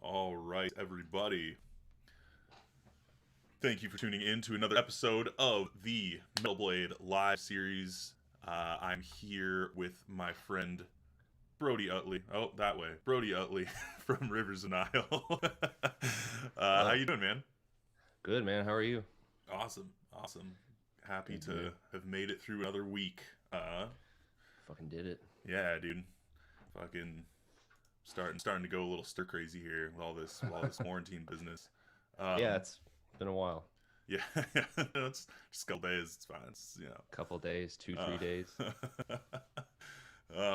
All right, everybody. Thank you for tuning in to another episode of the Metal Blade live series. I'm here with my friend Brody Uttley. Oh, that way, Brody Uttley from Rivers of Nihil. How Hello. you doing, man? Good, man. How are you? Awesome, awesome. Happy Good to to hear. have made it through another week. Fucking did it. Yeah, dude. Fucking starting to go a little stir crazy here with all this quarantine business. Yeah, Um, it's been a while. Yeah, it's just a couple days. It's fine. Couple days, two, three Uh, days.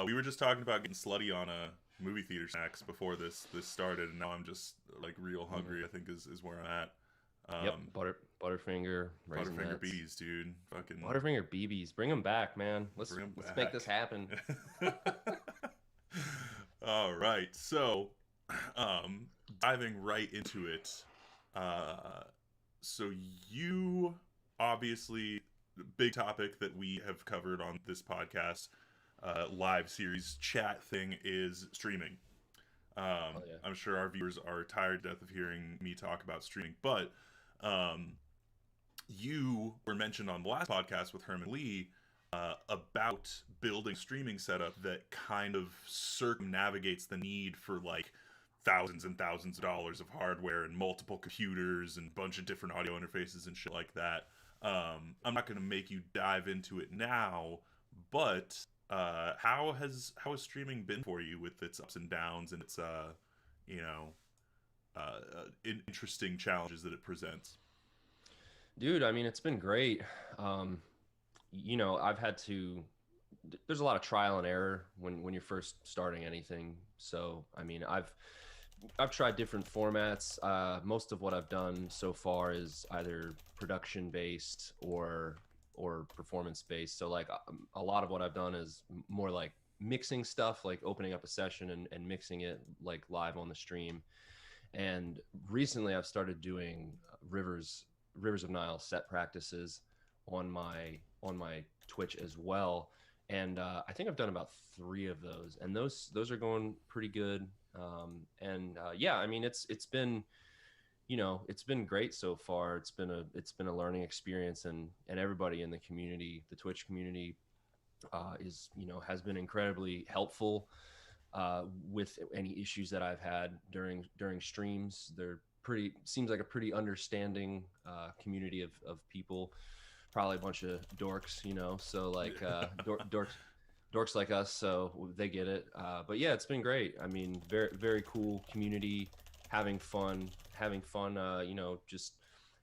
we were just talking about getting slutty on a movie theater snacks before this started, and now I'm just like real Mm. hungry. I think is where I'm at. Yep. Butterfinger, Butterfinger Raisinets, BBs, dude. Fucking Butterfinger BBs. Bring them back, man. Let's bring them let's make this back. happen. All right, so diving right into it. Uh, so you obviously big topic that we have covered on this podcast live series chat thing is streaming. Oh yeah. I'm sure our viewers are tired to death of hearing me talk about streaming, but um, you were mentioned on the last podcast with Herman Lee about building streaming setup that kind of circumnavigates the need for like thousands and thousands of dollars of hardware and multiple computers and a bunch of different audio interfaces and shit like that. I'm not going to make you dive into it now, but how has streaming been for you with its ups and downs and its you know interesting challenges that it presents? Dude, I mean, it's been great. Um, I've had to there's a lot of trial and error when you're first starting anything. So, I mean, I've tried different formats. Most of what I've done so far is either production based or performance based. So like a lot of what I've done is more like mixing stuff, like opening up a session and mixing it like live on the stream. And recently I've started doing Rivers of Nile set practices on my Twitch as well. And I think I've done about three of those, and those are going pretty good. Yeah, I mean it's been great so far. It's been a learning experience, and everybody in the community, the Twitch community, is has been incredibly helpful with any issues that I've had during streams. They're pretty seems like a pretty understanding community of people. Probably a bunch of dorks, so like dorks like us, so they get it. But yeah, it's been great. I mean, very very cool community, having fun. Just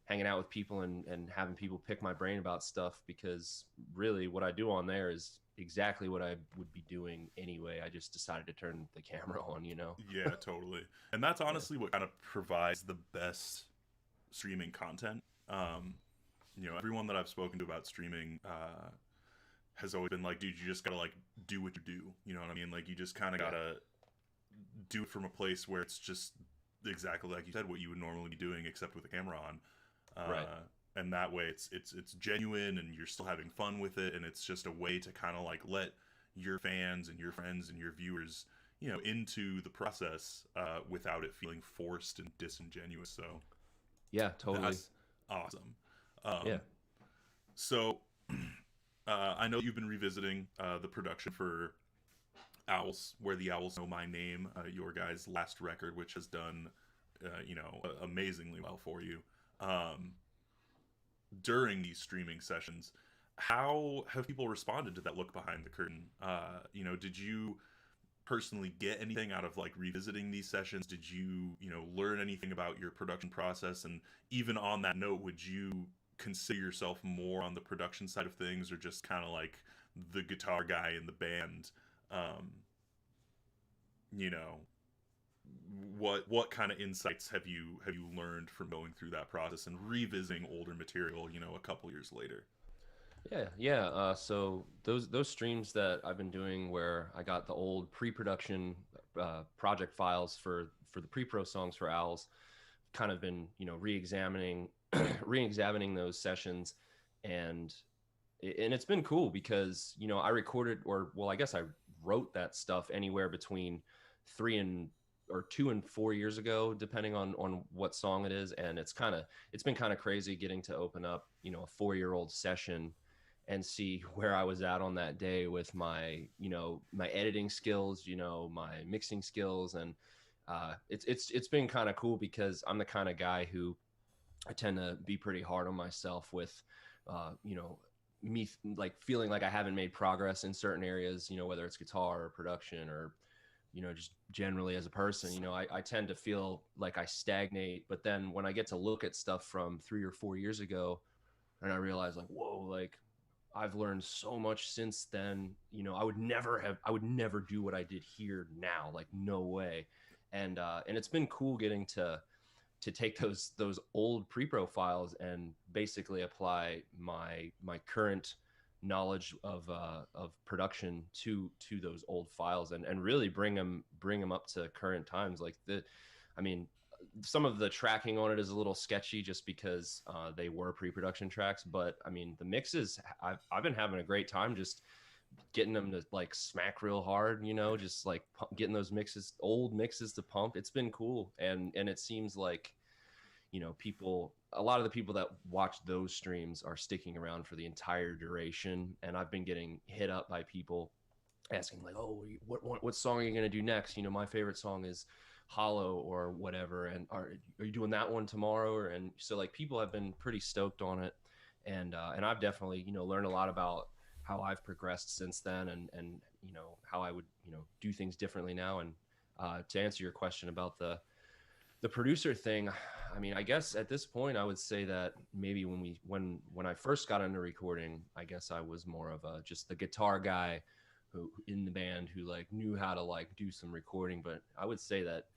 hanging out with people and having people pick my brain about stuff, because really what I do on there is exactly what I would be doing anyway. I just decided to turn the camera on. Yeah, totally. And that's Yeah. honestly what kind of provides the best streaming content. Everyone that I've spoken to about streaming has always been like, dude, you just gotta like do what you do. You know what I mean? Like, you just kind of Yeah. gotta do it from a place where it's just exactly like you said, what you would normally be doing, except with a camera on. Right. And that way, it's genuine, and you're still having fun with it, and it's just a way to kind of like let your fans and your friends and your viewers, into the process without it feeling forced and disingenuous. So Yeah, totally. that's awesome. Yeah. So I know you've been revisiting the production for Owls, Where the Owls Know My Name, your guys' last record, which has done, amazingly well for you. Um, During these streaming sessions, how have people responded to that look behind the curtain? Did you personally get anything out of like revisiting these sessions? Did you, learn anything about your production process? And even on that note, would you consider yourself more on the production side of things, or just kind of like the guitar guy in the band? Um, you know, what kind of insights have you learned from going through that process and revisiting older material, a couple years later? Yeah, yeah. So those streams that I've been doing, where I got the old pre-production project files for the pre-pro songs for Owls, kind of been re-examining re-examining those sessions, and it's been cool because I recorded, or well, I guess I wrote that stuff anywhere between 3 and or 2 and 4 years ago, depending on what song it is. And it's been kind of crazy getting to open up, a 4-year-old session and see where I was at on that day with my editing skills, my mixing skills. And it's been kind of cool because I'm the kind of guy who I tend to be pretty hard on myself with, me like feeling like I haven't made progress in certain areas, whether it's guitar or production or, just generally as a person. I tend to feel like I stagnate. But then when I get to look at stuff from 3 or 4 years ago, and I realize like, whoa, like I've learned so much since then. I would never do what I did here now. Like, no way. And it's been cool getting to take those old pre-pro files and basically apply my current knowledge of production to those old files and really bring them up to current times. Like I mean, some of the tracking on it is a little sketchy just because they were pre-production tracks, but I mean the mixes, I've been having a great time just getting them to like smack real hard, just like getting those old mixes to pump. It's been cool. And it seems like, a lot of the people that watch those streams are sticking around for the entire duration. And I've been getting hit up by people asking like, oh, what song are you going to do next? My favorite song is Hollow or whatever. And are you doing that one tomorrow? And so like people have been pretty stoked on it. And I've definitely, learned a lot about how I've progressed since then, and how I would do things differently now. And to answer your question about the producer thing, I mean, I guess at this point I would say that maybe when I first got into recording, I guess I was more of just the guitar guy who in the band who like knew how to like do some recording. But I would say that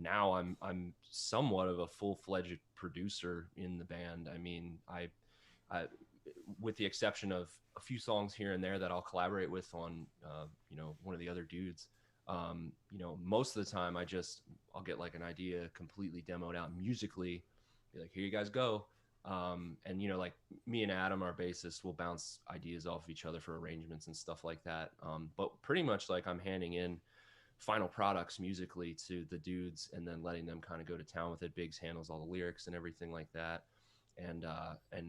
now I'm somewhat of a full-fledged producer in the band. I mean, I with the exception of a few songs here and there that I'll collaborate with on, one of the other dudes. Most of the time I'll get like an idea completely demoed out musically, be like, here you guys go. And like me and Adam, our bassist, will bounce ideas off each other for arrangements and stuff like that. But pretty much like I'm handing in final products musically to the dudes and then letting them kind of go to town with it. Biggs handles all the lyrics and everything like that. And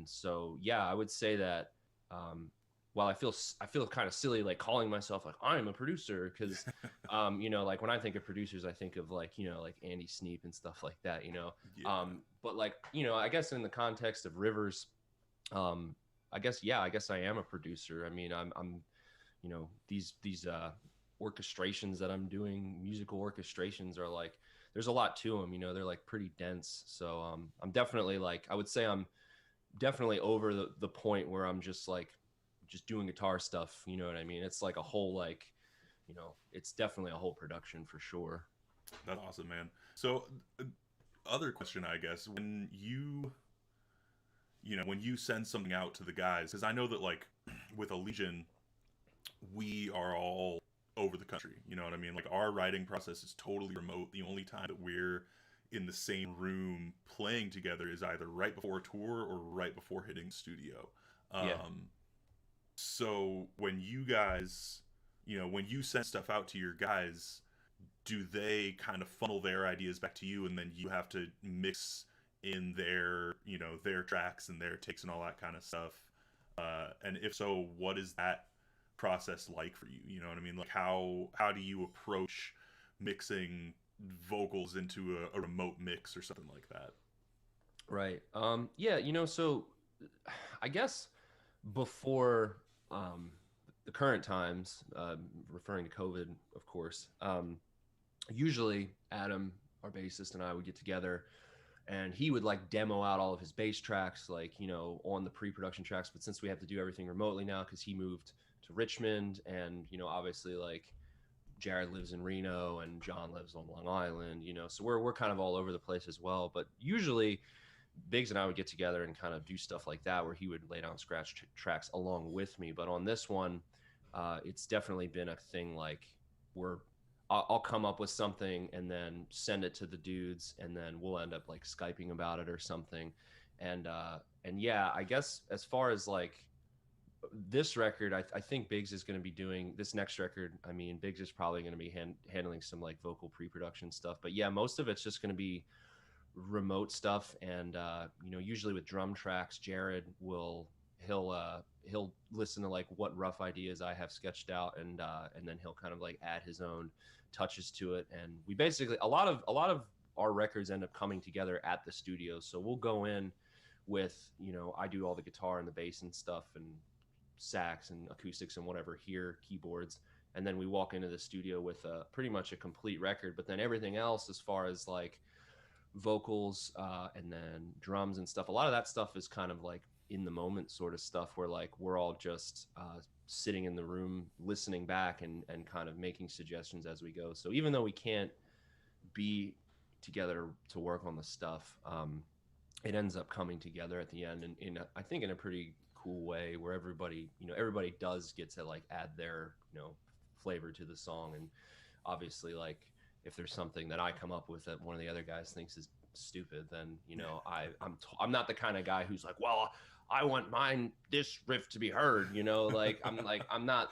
so, yeah, I would say that, while I feel kind of silly, like calling myself like I'm a producer. Cause, like when I think of producers, I think of like, like Andy Sneap and stuff like that, Yeah. But like, I guess in the context of Rivers, I guess I am a producer. I mean, I'm these orchestrations that I'm doing, musical orchestrations are like, there's a lot to them, they're like pretty dense. So, I'm definitely like, I would say I'm definitely over the point where I'm just like, just doing guitar stuff. You know what I mean? It's like a whole, like, it's definitely a whole production for sure. That's awesome, man. So, other question, I guess, when you send something out to the guys, because I know that like with a Legion, we are all over the country. You know what I mean? Like our writing process is totally remote. The only time that we're in the same room playing together is either right before a tour or right before hitting studio. Yeah. So when you guys, when you send stuff out to your guys, do they kind of funnel their ideas back to you and then you have to mix in their tracks and their takes and all that kind of stuff? And if so, what is that process like for you? You know what I mean? Like how do you approach mixing vocals into a remote mix or something like that? Right. Yeah, so I guess before the current times, referring to COVID, of course, usually Adam, our bassist, and I would get together and he would like demo out all of his bass tracks, like, on the pre-production tracks. But since we have to do everything remotely now, because he moved to Richmond and, obviously like Jared lives in Reno and John lives on Long Island, so we're kind of all over the place as well. But usually Biggs and I would get together and kind of do stuff like that, where he would lay down scratch tracks along with me. But on this one, it's definitely been a thing like where I'll come up with something and then send it to the dudes, and then we'll end up like Skyping about it or something. And yeah, I guess as far as like this record, I think Biggs is going to be doing this next record. I mean, Biggs is probably going to be handling some like vocal pre-production stuff, but yeah, most of it's just going to be remote stuff. And usually with drum tracks, Jared will he'll listen to like what rough ideas I have sketched out, and then he'll kind of like add his own touches to it. And we basically a lot of our records end up coming together at the studio. So we'll go in with, I do all the guitar and the bass and stuff and sax and acoustics and whatever here, keyboards, and then we walk into the studio with pretty much a complete record. But then everything else, as far as like vocals and then drums and stuff, a lot of that stuff is kind of like in the moment sort of stuff, where like we're all just sitting in the room listening back and kind of making suggestions as we go. So even though we can't be together to work on the stuff, it ends up coming together at the end, and I think in a pretty cool way, where everybody does get to like add their flavor to the song. And obviously, like, if there's something that I come up with that one of the other guys thinks is stupid, then I'm not the kind of guy who's like, well, I want this riff to be heard, like I'm not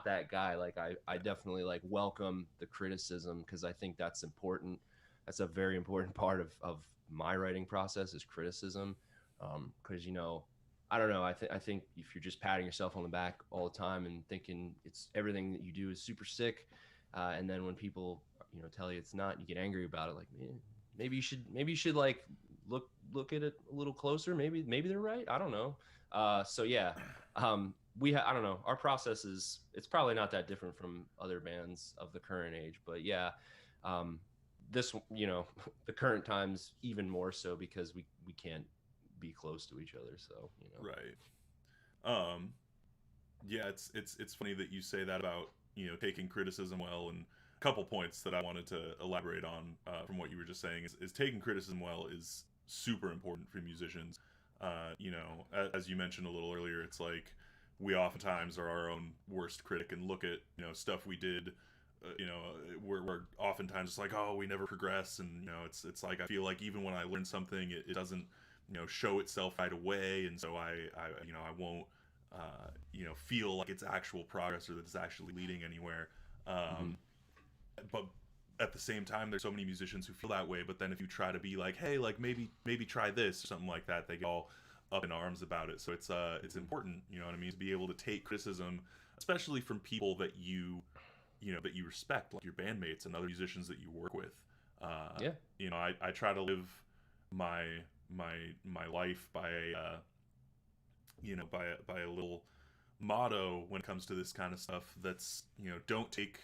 that guy. Like I definitely like welcome the criticism, because I think that's important. That's a very important part of my writing process, is criticism. Because I don't know, I think if you're just patting yourself on the back all the time and thinking it's everything that you do is super sick, and then when people tell you it's not, you get angry about it, like, man, maybe you should like look at it a little closer. Maybe they're right. I don't know. So yeah, I don't know. Our process it's probably not that different from other bands of the current age, but yeah, this, the current times even more so, because we can't be close to each other. So, Right. Yeah, it's funny that you say that about, taking criticism well. And a couple points that I wanted to elaborate on from what you were just saying is taking criticism well is super important for musicians. As you mentioned a little earlier, it's like we oftentimes are our own worst critic and look at, stuff we did. We're oftentimes just like, oh, we never progress. And, it's like, I feel like even when I learn something, it doesn't, show itself right away. And so I won't, feel like it's actual progress or that it's actually leading anywhere. But at the same time, there's so many musicians who feel that way. But then if you try to be like, hey, like maybe try this or something like that, they get all up in arms about it. So it's important, what I mean, to be able to take criticism, especially from people that that you respect, like your bandmates and other musicians that you work with. I try to live my life by a little motto when it comes to this kind of stuff. That's, don't take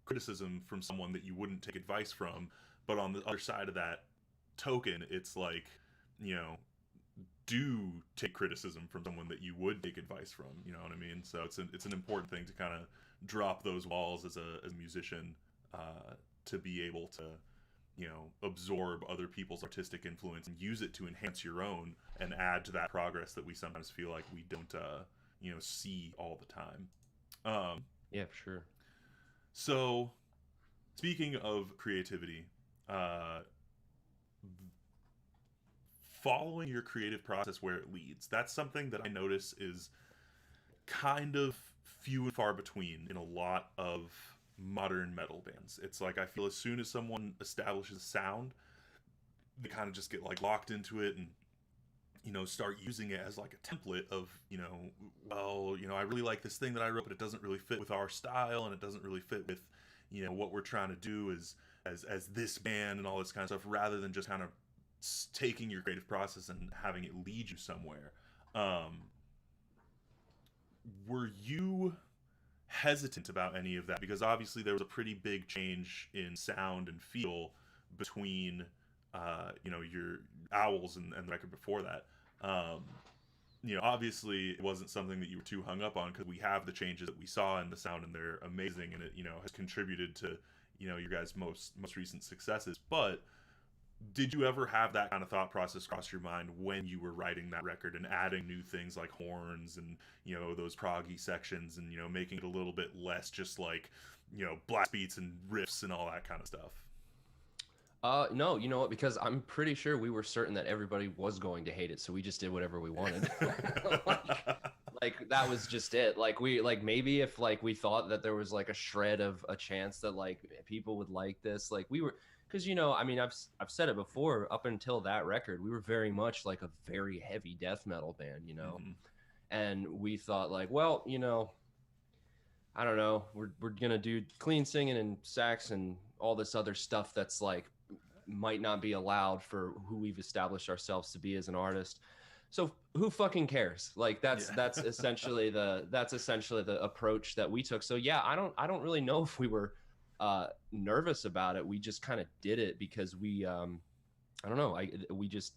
criticism from someone that you wouldn't take advice from. But on the other side of that token, it's like, do take criticism from someone that you would take advice from. You know what I mean? So it's an important thing to kind of drop those walls as a musician, to be able to absorb other people's artistic influence and use it to enhance your own and add to that progress that we sometimes feel like we don't see all the time. Yeah, for sure. So speaking of creativity, following your creative process where it leads, that's something that I notice is kind of few and far between in a lot of modern metal bands. It's like, I feel as soon as someone establishes a sound, they kind of just get like locked into it and start using it as like a template of, I really like this thing that I wrote, but it doesn't really fit with our style, and it doesn't really fit with what we're trying to do as this band and all this kind of stuff, rather than just kind of taking your creative process and having it lead you somewhere. Were you hesitant about any of that? Because obviously there was a pretty big change in sound and feel between your Owls and the record before that. Obviously it wasn't something that you were too hung up on, because we have the changes that we saw in the sound, and they're amazing, and it has contributed to your guys' most recent successes. But did you ever have that kind of thought process cross your mind when you were writing that record and adding new things like horns and those proggy sections, and making it a little bit less just like blast beats and riffs and all that kind of stuff? No, you know what? Because I'm pretty sure we were certain that everybody was going to hate it, so we just did whatever we wanted. like, like that was just it. Like we like maybe if like we thought that there was like a shred of a chance that like people would like this, like we were, because I mean I've said it before, up until that record we were very much like a very heavy death metal band. Mm-hmm. And we thought like, well, I don't know, we're gonna do clean singing and sax and all this other stuff that's like might not be allowed for who we've established ourselves to be as an artist. So who fucking cares? Like that's essentially the approach that we took. So yeah, I don't really know if we were nervous about it. We just kind of did it because I don't know, we just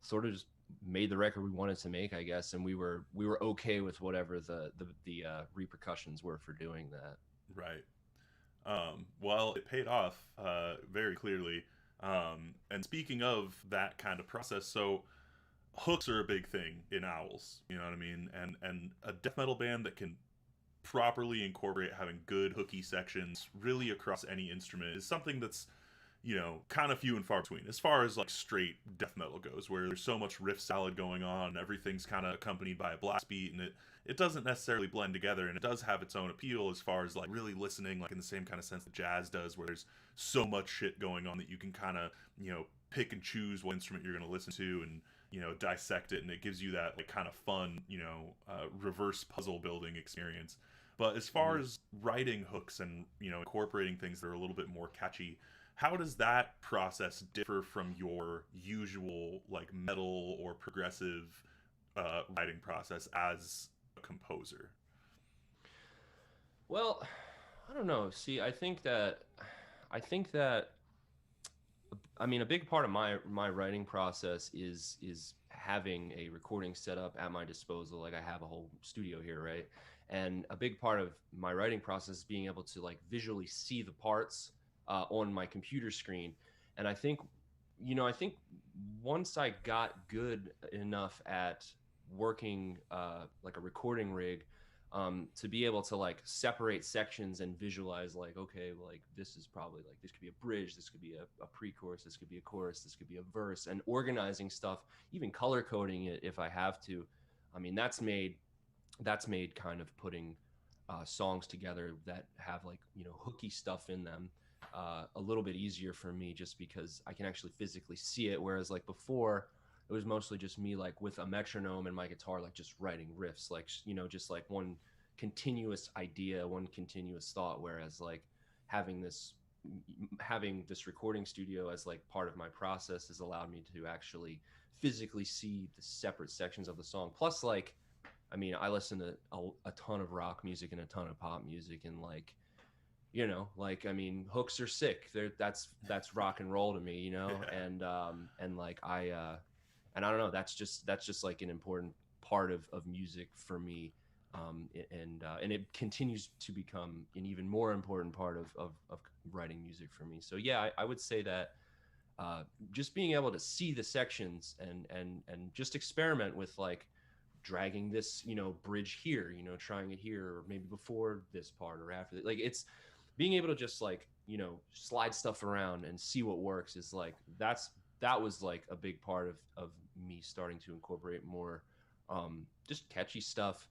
sort of just made the record we wanted to make, I guess, and we were okay with whatever the repercussions were for doing that. Right. Well, it paid off very clearly. And speaking of that kind of process, so hooks are a big thing in Owls. You know what I mean? And a death metal band that can properly incorporate having good hooky sections really across any instrument is something that's kind of few and far between as far as like straight death metal goes, where there's so much riff salad going on, everything's kind of accompanied by a blast beat, and it doesn't necessarily blend together, and it does have its own appeal as far as like really listening, like in the same kind of sense that jazz does, where there's so much shit going on that you can kind of pick and choose what instrument you're going to listen to and dissect it, and it gives you that like kind of fun reverse puzzle building experience. But as far as writing hooks and incorporating things that are a little bit more catchy, how does that process differ from your usual like metal or progressive writing process as a composer? Well, I don't know. See, I think that I mean a big part of my writing process is having a recording set up at my disposal. Like I have a whole studio here, right? And a big part of my writing process is being able to like visually see the parts on my computer screen. And I think once I got good enough at working like a recording rig, to be able to like separate sections and visualize like, okay, like this is probably like, this could be a bridge, this could be a pre-chorus, this could be a chorus, this could be a verse, and organizing stuff, even color coding it if I have to. I mean, that's made kind of putting songs together that have like hooky stuff in them a little bit easier for me, just because I can actually physically see it. Whereas like before, it was mostly just me like with a metronome and my guitar, like just writing riffs, like just like one continuous idea, one continuous thought. Whereas like having this having this recording studio as like part of my process has allowed me to actually physically see the separate sections of the song. Plus, like, I mean, I listen to a ton of rock music and a ton of pop music, and like, like, I mean, hooks are sick. That's rock and roll to me, and like and I don't know, that's just like an important part of music for me, and it continues to become an even more important part of writing music for me. So yeah, I would say that just being able to see the sections and just experiment with like dragging this bridge here, trying it here, or maybe before this part or after like it's being able to just like slide stuff around and see what works is like that was like a big part of me starting to incorporate more just catchy stuff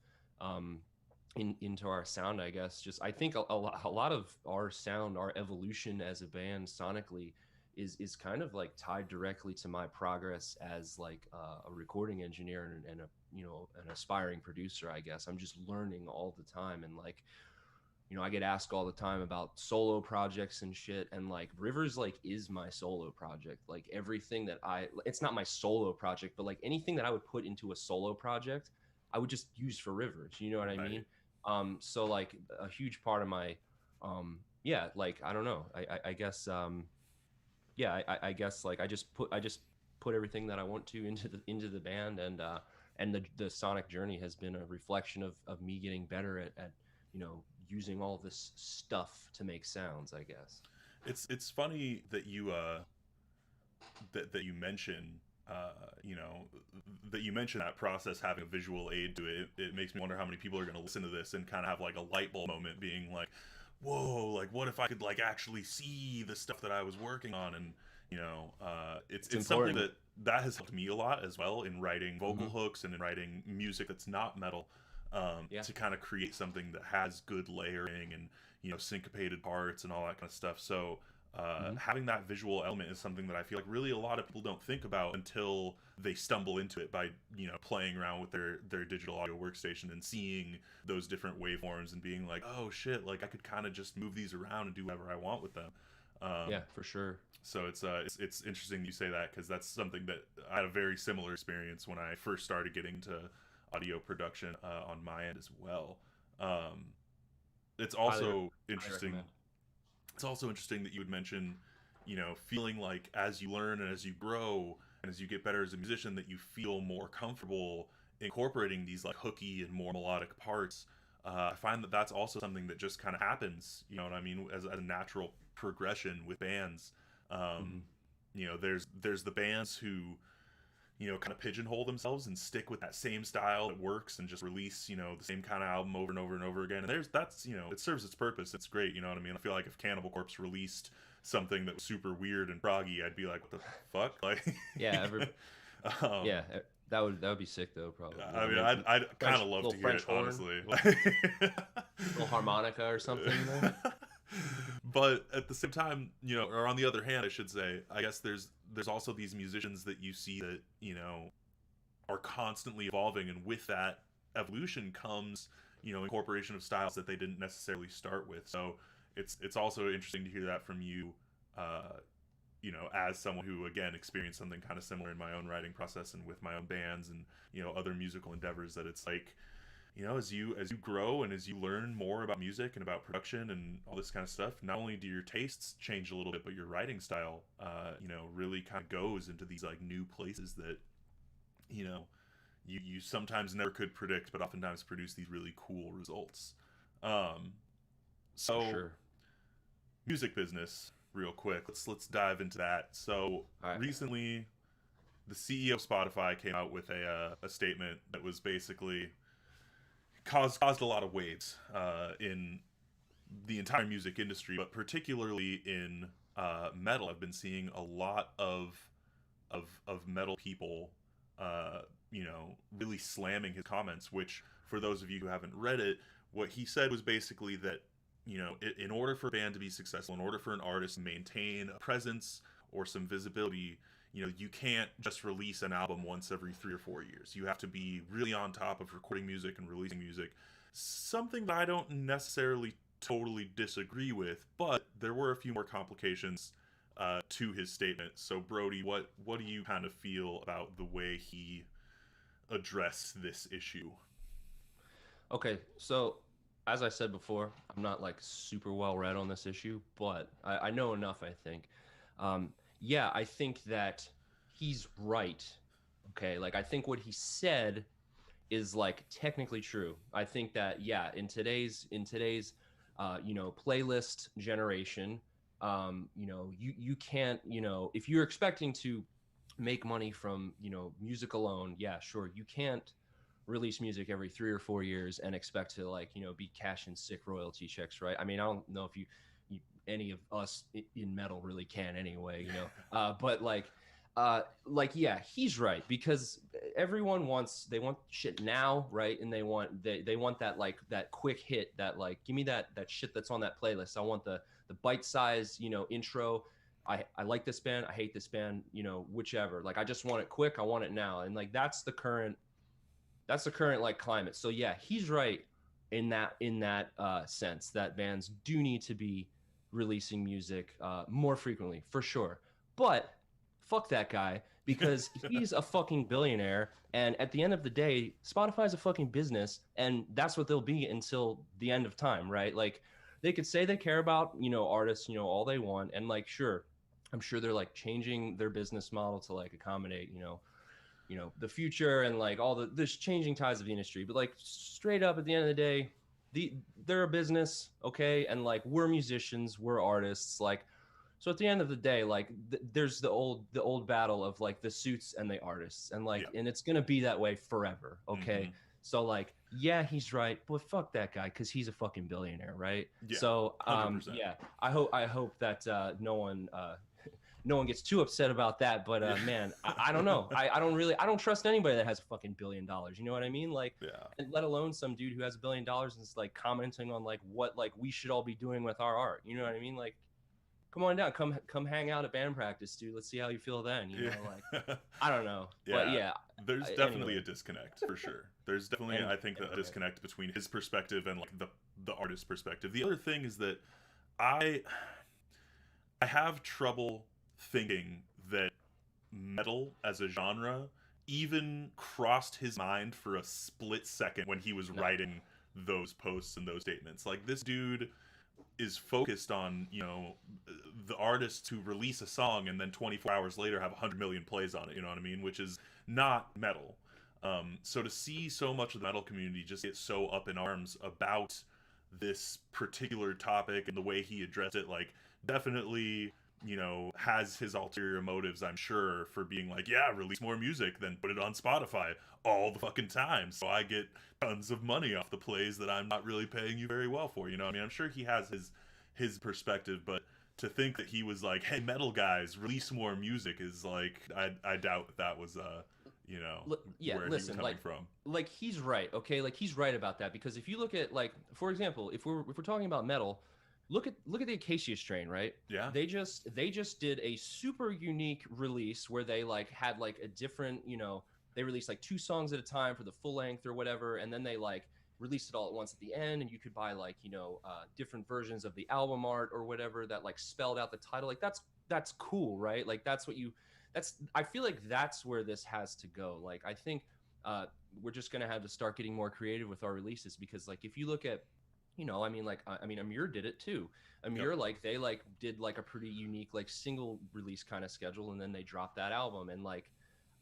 into our sound, I guess. Just I think a lot of our sound, our evolution as a band sonically is kind of like tied directly to my progress as like a recording engineer and a an aspiring producer, I guess. I'm just learning all the time, and like I get asked all the time about solo projects and shit, and like Rivers like is my solo project. Like everything that it's not my solo project, but like anything that I would put into a solo project, I would just use for Rivers. You know what I mean? So like a huge part of my yeah, like I don't know. I guess yeah, I guess like I just put everything that I want to into the band, and the sonic journey has been a reflection of me getting better at using all this stuff to make sounds, I guess. It's funny that you that you mention you know that you mention that process having a visual aid to it. It makes me wonder how many people are going to listen to this and kind of have like a light bulb moment, being like, whoa, like what if I could like actually see the stuff that I was working on? And it's something that has helped me a lot as well in writing vocal hooks and in writing music that's not metal. Yeah. to kind of create something that has good layering and syncopated parts and all that kind of stuff. So Hmm. having that visual element is something that I feel like really a lot of people don't think about until they stumble into it by playing around with their digital audio workstation and seeing those different waveforms and being like, oh shit, like I could kind of just move these around and do whatever I want with them. Yeah, for sure. So it's interesting you say that, because that's something that I had a very similar experience when I first started getting to audio production on my end as well. Um, it's Highly, also highly interesting. recommend. It's also interesting that you would mention, feeling like as you learn and as you grow and as you get better as a musician, that you feel more comfortable incorporating these like hooky and more melodic parts. I find that that's also something that just kind of happens. You know what I mean? As a natural progression with bands. Um, Hmm. there's the bands who kind of pigeonhole themselves and stick with that same style that works and just release, the same kind of album over and over and over again. And that's, it serves its purpose. It's great. You know what I mean? I feel like if Cannibal Corpse released something that was super weird and proggy, I'd be like, what the fuck? Like, Yeah, um, yeah, that would be sick though, probably. I mean, Maybe I'd kind French, of love little to hear French it, horn, honestly. little harmonica or something, But at the same time, or on the other hand, I should say, I guess there's also these musicians that you see that are constantly evolving, and with that evolution comes incorporation of styles that they didn't necessarily start with. So it's also interesting to hear that from you, uh, as someone who again experienced something kind of similar in my own writing process and with my own bands and other musical endeavors, that it's like, as you grow and as you learn more about music and about production and all this kind of stuff, not only do your tastes change a little bit, but your writing style really kind of goes into these like new places that you know you sometimes never could predict, but oftentimes produce these really cool results. um for so sure. music business, real quick, let's dive into that. So All right. recently the CEO of Spotify came out with a statement that was basically caused a lot of waves in the entire music industry, but particularly in metal. I've been seeing a lot of metal people, really slamming his comments. Which, for those of you who haven't read it, what he said was basically that in order for a band to be successful, in order for an artist to maintain a presence or some visibility, you can't just release an album once every 3 or 4 years. You have to be really on top of recording music and releasing music. Something that I don't necessarily totally disagree with, but there were a few more complications to his statement. So, Brody, what do you kind of feel about the way he addressed this issue? Okay, so as I said before, I'm not like super well read on this issue, but I know enough, I think. Yeah, I think that he's right. Okay, like I think what he said is like technically true. I think that yeah, in today's playlist generation, you can't, if you're expecting to make money from, music alone, yeah, sure, you can't release music every 3 or 4 years and expect to like, be cashing sick royalty checks, right? I mean, I don't know if you any of us in metal really can anyway, but like yeah, he's right, because everyone they want shit now, right? And they want that, like that quick hit, that like give me that shit that's on that playlist. I want the bite size, intro. I like this band, I hate this band, whichever. Like I just want it quick, I want it now. And like that's the current like climate. So yeah, he's right in that sense, that bands do need to be releasing music more frequently, for sure. But fuck that guy, because he's a fucking billionaire, and at the end of the day, Spotify's a fucking business, and that's what they'll be until the end of time, right? Like they could say they care about, artists, all they want, and like sure, I'm sure they're like changing their business model to like accommodate, the future and like all this changing tides of the industry. But like straight up, at the end of the day, they're a business, okay? And like we're musicians, we're artists, like so at the end of the day, like there's the old battle of like the suits and the artists, and like Yeah. and it's gonna be that way forever, okay? Hmm. So like yeah, he's right, but fuck that guy, because he's a fucking billionaire, right? Yeah. So 100%. yeah, I hope that no one no one gets too upset about that. But Yeah. man, I don't know. I don't trust anybody that has a fucking $1 billion. You know what I mean? Like, Yeah. and let alone some dude who has $1 billion and is like commenting on like what like we should all be doing with our art. You know what I mean? Like, come on down, come hang out at band practice, dude. Let's see how you feel then. You know, like Yeah. I don't know, but Yeah. yeah. There's definitely Anyway, a disconnect for sure. There's definitely, and I think, a anyway, disconnect between his perspective and like the artist's perspective. The other thing is that I I have trouble thinking that metal as a genre even crossed his mind for a split second when he was no, writing those posts and those statements. Like this dude is focused on, the artists who release a song and then 24 hours later have 100 million plays on it, you know what I mean? Which is not metal. So to see so much of the metal community just get so up in arms about this particular topic and the way he addressed it, like, definitely, has his ulterior motives, I'm sure, for being like, yeah, release more music, then put it on Spotify all the fucking time. So I get tons of money off the plays that I'm not really paying you very well for. You know what I mean? I'm sure he has his perspective, but to think that he was like, hey, metal guys, release more music is like, I doubt that was, yeah, where he was listen, coming from. like he's right, okay, like he's right about that because if you look at like, for example, if we're talking about metal, look at the Acacia Strain, right? Yeah. They just did a super unique release where they like had like a different, they released like two songs at a time for the full length or whatever, and then they like released it all at once at the end, and you could buy like different versions of the album art or whatever that like spelled out the title. Like that's cool, right? Like that's what you that's I feel like that's where this has to go. Like I think we're just gonna have to start getting more creative with our releases because like if you look at I mean, like, I mean, Amir did it too. Yep. Amir, like, they like did like a pretty unique like single release kind of schedule, and then they dropped that album. And like,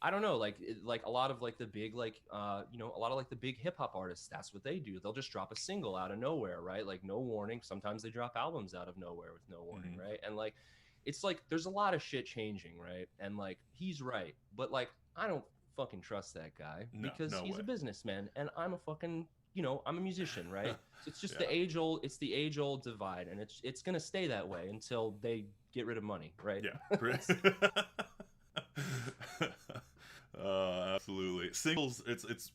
I don't know, like, like a lot of like the big like a lot of like the big hip hop artists, that's what they do. They'll just drop a single out of nowhere, right? Like no warning. Sometimes they drop albums out of nowhere with no warning, Mm-hmm. right? And like, it's like there's a lot of shit changing, right? And like he's right, but like I don't fucking trust that guy No, because no he's way. a businessman and I'm a fucking I'm a musician, right? So it's just Yeah. it's the age old divide, and it's gonna stay that way until they get rid of money, right? Yeah. Absolutely. Singles, it's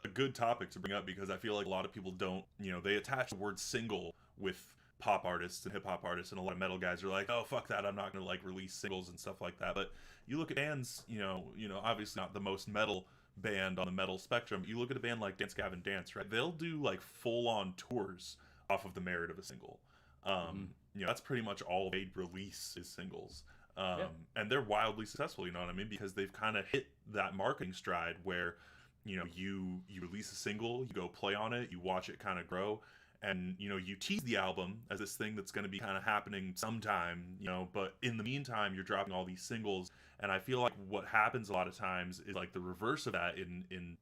a good topic to bring up because I feel like a lot of people don't, they attach the word single with pop artists and hip hop artists, and a lot of metal guys are like, oh fuck that, I'm not gonna like release singles and stuff like that. But you look at bands, obviously not the most metal band on the metal spectrum. You look at a band like Dance Gavin Dance, right? They'll do like full on tours off of the merit of a single. Mm-hmm. That's pretty much all they release is singles. Yeah. And they're wildly successful, you know what I mean? Because they've kind of hit that marketing stride where, you release a single, you go play on it, you watch it kind of grow, and you tease the album as this thing that's going to be kind of happening sometime, but in the meantime you're dropping all these singles. And I feel like what happens a lot of times is like the reverse of that in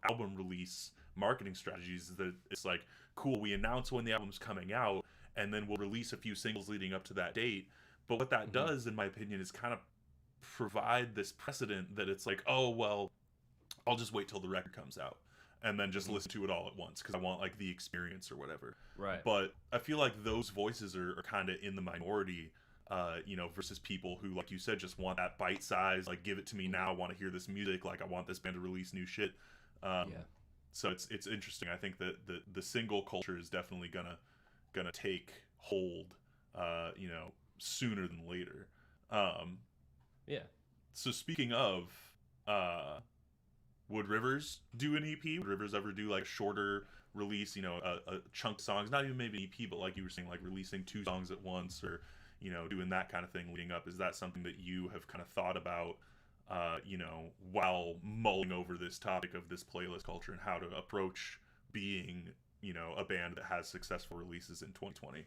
album release marketing strategies, is that it's like, cool, we announce when the album's coming out and then we'll release a few singles leading up to that date. But what that Mm-hmm. does, in my opinion, is kind of provide this precedent that it's like, oh well, I'll just wait till the record comes out and then just Mm-hmm. listen to it all at once because I want like the experience or whatever. Right. But I feel like those voices are kind of in the minority, versus people who, like you said, just want that bite size, like give it to me now. I want to hear this music. Like I want this band to release new shit. Um, Yeah. so it's interesting. I think that the single culture is definitely gonna take hold, sooner than later. Um, Yeah. so speaking of, uh, would Rivers do an EP? Would Rivers ever do like a shorter release, a chunk of songs, not even maybe an EP, but like you were saying, like releasing two songs at once, or doing that kind of thing leading up? Is that something that you have kind of thought about, while mulling over this topic of this playlist culture and how to approach being, a band that has successful releases in 2020?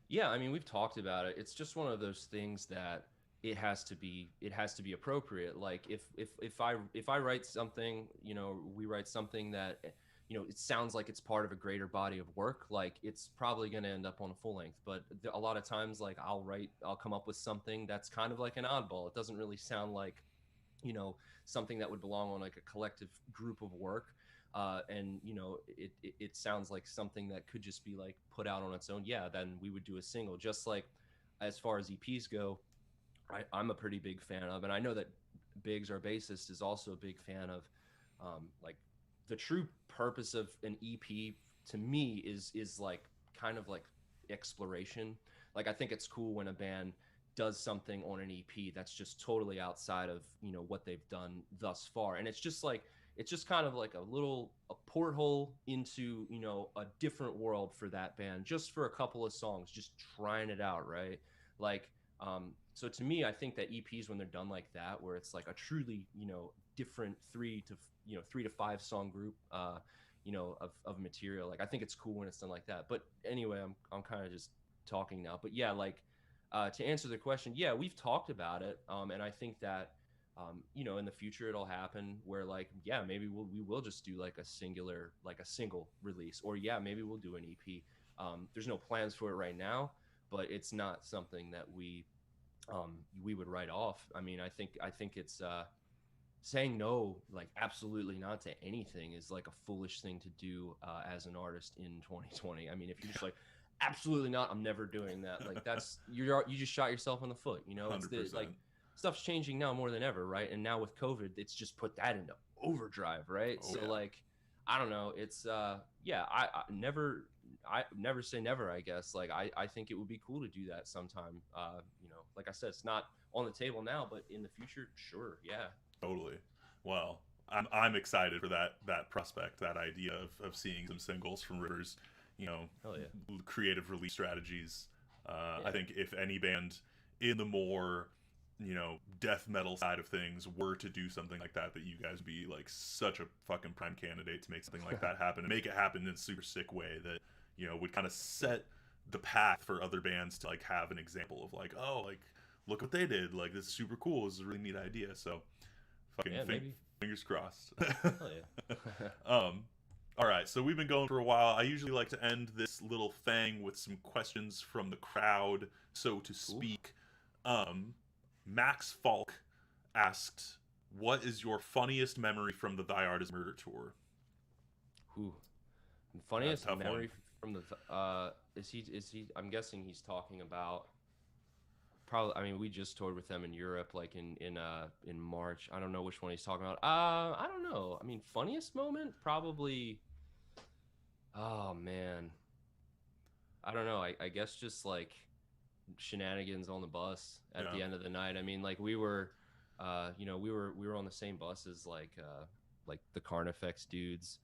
Yeah, I mean, we've talked about it. It's just one of those things that it has to be appropriate. Like if I write something, we write something that it sounds like it's part of a greater body of work, like it's probably going to end up on a full length. But a lot of times like I'll come up with something that's kind of like an oddball. It doesn't really sound like something that would belong on like a collective group of work, and it sounds like something that could just be like put out on its own. Yeah, then we would do a single. Just like as far as EPs go, I'm a pretty big fan of, and I know that Biggs, our bassist, is also a big fan of. Like the true purpose of an EP to me is like kind of like exploration. Like I think it's cool when a band does something on an EP that's just totally outside of what they've done thus far, and it's just kind of like a porthole into a different world for that band, just for a couple of songs, just trying it out, right? Like so to me, I think that EPs, when they're done like that, where it's like a truly different 3 to 5 song group of material, like I think it's cool when it's done like that. But anyway, I'm kind of just talking now, but yeah, like to answer the question, yeah, we've talked about it, and I think that in the future it'll happen where, like, yeah, maybe we will just do like a single release, or yeah, maybe we'll do an EP. There's no plans for it right now, but it's not something that we would write off. I mean, I think it's saying no, like absolutely not to anything, is like a foolish thing to do as an artist in 2020. I mean, if you're just like, absolutely not, I'm never doing that, like you just shot yourself in the foot. It's the 100%. like stuff's changing now more than ever, right? And now with COVID, it's just put that into overdrive, right? Oh, So yeah. like, I don't know. It's yeah, I never say never, I guess. Like I think it would be cool to do that sometime. Like I said, it's not on the table now, but in the future, sure, yeah. Totally. Well, I'm excited for that prospect, that idea of seeing some singles from Rivers, Hell yeah. creative release strategies. I Yeah. think if any band in the more death metal side of things were to do something like that, that you guys would be like such a fucking prime candidate to make something like that happen, and make it happen in a super sick way that would kind of set the path for other bands to like have an example of like, oh, like look what they did, like this is super cool, this is a really neat idea. So fucking Yeah, maybe. fingers crossed. Hell yeah. All right, so we've been going for a while. I usually like to end this little thing with some questions from the crowd, so to Cool. speak. Max Falk asked, "What is your funniest memory from the Thy Art Is Murder tour?" Who? Funniest Tough one. memory from the is he I'm guessing he's talking about, probably, I mean, we just toured with them in Europe, like in March. I don't know which one he's talking about. I don't know. I mean, funniest moment, probably, oh man, I don't know. I guess just like shenanigans on the bus at Yeah. the end of the night. I mean, like we were on the same bus as like the Carnifex dudes,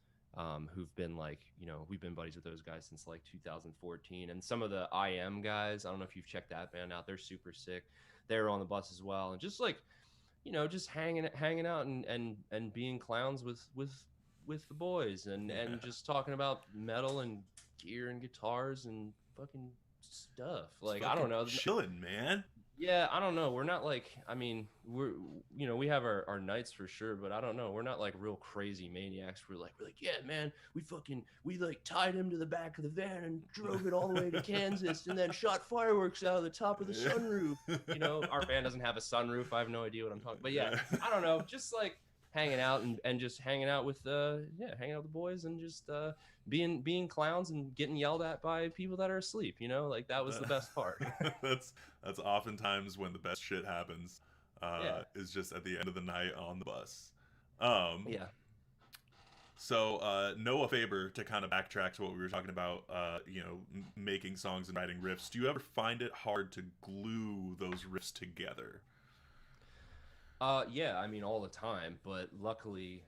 who've been like, we've been buddies with those guys since like 2014, and some of the IM guys. I don't know if you've checked that band out. They're super sick. They were on the bus as well, and just like, just hanging out and being clowns with the boys, and Yeah. just talking about metal and gear and guitars and fucking stuff. Just Like, I fucking don't know. chilling, man. Yeah, I don't know. We're not like, I mean, we have our nights for sure, but I don't know. We're not like real crazy maniacs. We're like, yeah, man, we like tied him to the back of the van and drove it all the way to Kansas, and then shot fireworks out of the top of the sunroof. Our van doesn't have a sunroof. I have no idea what I'm talking, but yeah, I don't know. Just like hanging out and just hanging out with hanging out with the boys, and just being clowns and getting yelled at by people that are asleep. Like that was the best part. That's oftentimes when the best shit happens. Yeah. Is just at the end of the night on the bus. Um, Yeah. so Noah Faber, to kind of backtrack to what we were talking about, making songs and writing riffs. Do you ever find it hard to glue those riffs together? Yeah, I mean, all the time, but luckily,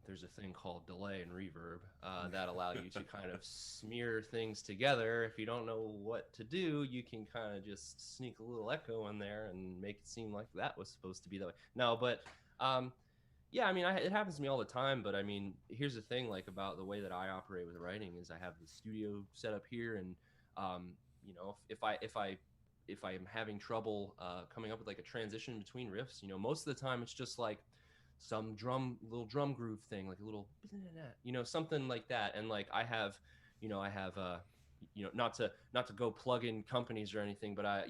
there's a thing called delay and reverb that allow you to kind of smear things together. If you don't know what to do, you can kind of just sneak a little echo in there and make it seem like that was supposed to be that way. No, but yeah, I mean, it happens to me all the time. But I mean, here's the thing, like, about the way that I operate with writing is I have the studio set up here, and if I am having trouble coming up with like a transition between riffs, most of the time it's just like some little drum groove thing, like a little, something like that. And like I have not to go plug in companies or anything, but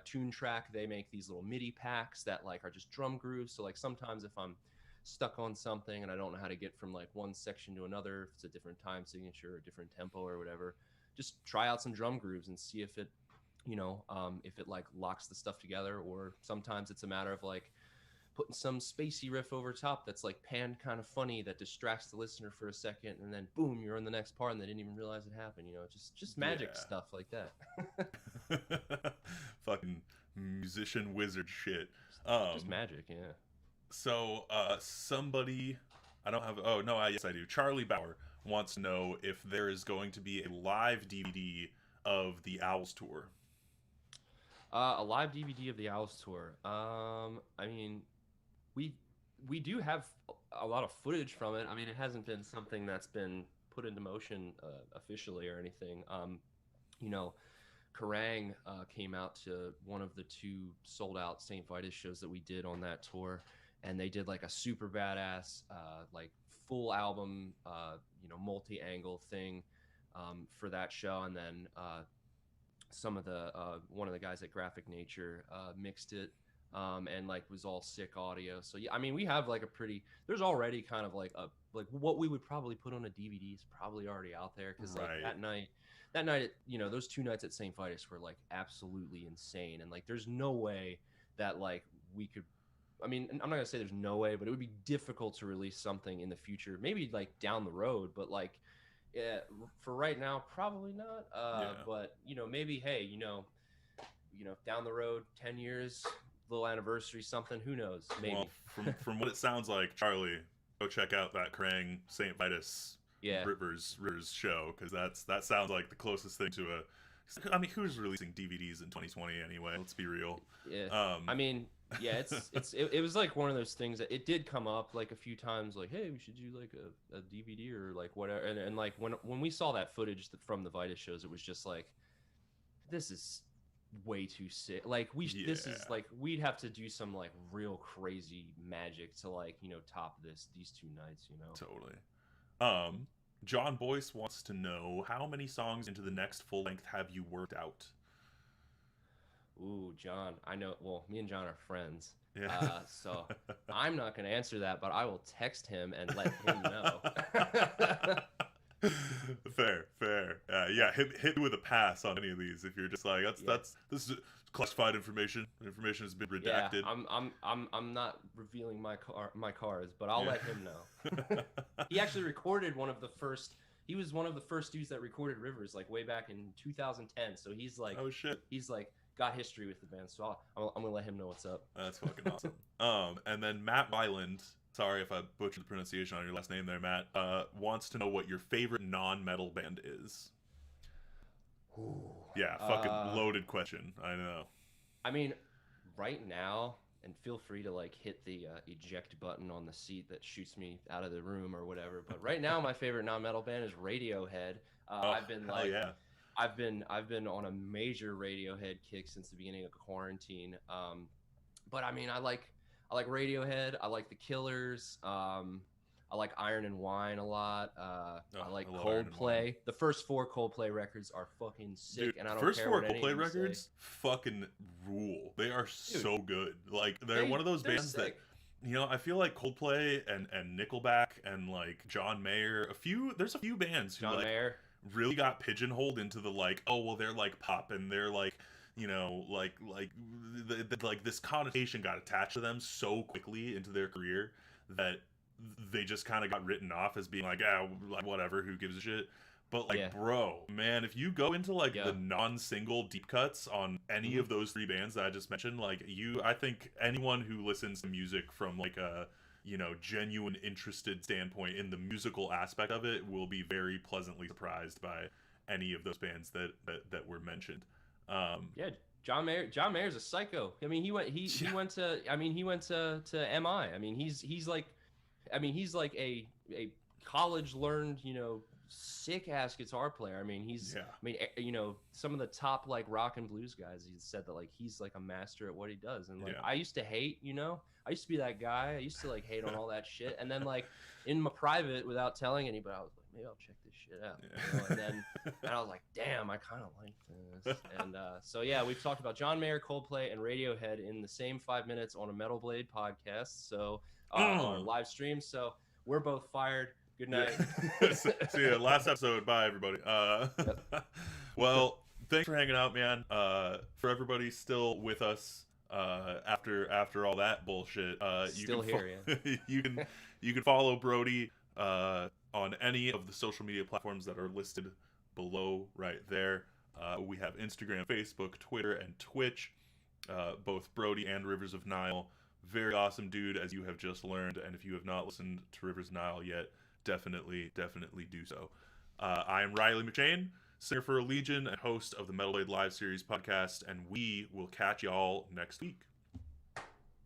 Tune Track, they make these little MIDI packs that like are just drum grooves. So like sometimes if I'm stuck on something and I don't know how to get from like one section to another, if it's a different time signature or different tempo or whatever, just try out some drum grooves and see if it if it like locks the stuff together, or sometimes it's a matter of like putting some spacey riff over top that's like panned kind of funny that distracts the listener for a second, and then boom, you're in the next part and they didn't even realize it happened. Just magic Yeah. stuff like that. Fucking musician wizard shit. Just magic, yeah. So somebody, I don't have. Oh no, yes I do. Charlie Bauer wants to know if there is going to be a live DVD of the Owls tour. A live DVD of the Owls tour. I mean, we we do have a lot of footage from it. I mean, it hasn't been something that's been put into motion officially or anything. You know, Kerrang came out to one of the two sold out St. Vitus shows that we did on that tour, and they did like a super badass, like full album, multi angle thing for that show. And then some of the one of the guys at Graphic Nature mixed it and like was all sick audio. So yeah, I mean, we have like a pretty, there's already kind of like a like what we would probably put on a DVD is probably already out there, because like Right. that night, those 2 nights at St. Vitus were like absolutely insane. And like there's no way that like we could, I mean, I'm not gonna say there's no way, but it would be difficult to release something in the future, maybe like down the road, but like yeah, for right now, probably not. Yeah. But maybe, hey, down the road, 10 years, little anniversary, something. Who knows? Maybe. Well, from what it sounds like, Charlie, go check out that Kerrang St. Vitus Yeah. Rivers show, because that sounds like the closest thing to a. I mean, who's releasing DVDs in 2020 anyway? Let's be real. Yeah. I mean, yeah, it was like one of those things that it did come up like a few times, like, hey, we should do like a DVD or like whatever. And like when we saw that footage from the Vitus shows, it was just like, this is way too sick. Like this is like, we'd have to do some like real crazy magic to like, top these 2 nights, Totally. John Boyce wants to know, how many songs into the next full length have you worked out? Ooh, John, I know. Well, me and John are friends. Yeah. So I'm not going to answer that, but I will text him and let him know. Fair. Yeah, hit me with a pass on any of these if you're just like, this is classified information. Information has been redacted. Yeah, I'm not revealing my cards, but I'll let him know. He actually recorded one of the first. He was one of the first dudes that recorded Rivers, like way back in 2010. So he's like, oh shit, he's like got history with the band. So I'm gonna let him know what's up. That's fucking awesome. And then Matt Weiland, sorry if I butchered the pronunciation on your last name there, Matt, wants to know what your favorite non-metal band is. Ooh. Yeah, fucking loaded question. I know. I mean, right now, and feel free to like hit the eject button on the seat that shoots me out of the room or whatever. But right now, my favorite non-metal band is Radiohead. I've been like, yeah. I've been on a major Radiohead kick since the beginning of quarantine. But I mean, I like Radiohead. I like the Killers. I like Iron and Wine a lot. I like Coldplay. The first 4 Coldplay records are fucking sick. Dude, and I don't first care 4 what Coldplay records fucking rule. They are so good. Like they're one of those bands sick. That I feel like Coldplay and Nickelback and like John Mayer, there's a few bands who Mayer really got pigeonholed into the like, oh well, they're like pop and they're like, like this connotation got attached to them so quickly into their career that they just kind of got written off as being like, whatever, who gives a shit. But like, bro, man, if you go into like the non-single deep cuts on any of those 3 bands that I just mentioned, like I think anyone who listens to music from like a genuine interested standpoint in the musical aspect of it will be very pleasantly surprised by any of those bands that were mentioned. John Mayer's a psycho. I mean, he went to MI. I mean, he's like a college learned, sick ass guitar player. I mean, some of the top like rock and blues guys, he said that like he's like a master at what he does. And like I used to hate, I used to be that guy. I used to like hate on all that shit. And then like in my private, without telling anybody, I was like, maybe I'll check this shit out. And I was like, damn, I kind of like this. And so yeah, we've talked about John Mayer, Coldplay, and Radiohead in the same 5 minutes on a Metal Blade podcast. So on our live stream. So we're both fired. Good night. See ya. Last episode. Bye, everybody. Well, thanks for hanging out, man. For everybody still with us after all that bullshit, Still here, yeah. you can follow Brody on any of the social media platforms that are listed below right there. We have Instagram, Facebook, Twitter, and Twitch. Both Brody and Rivers of Nile. Very awesome dude, as you have just learned. And if you have not listened to Rivers of Nile yet, definitely do so. I am Riley McShane, singer for Legion and host of the Metal Blade Live Series podcast, and we will catch y'all next week.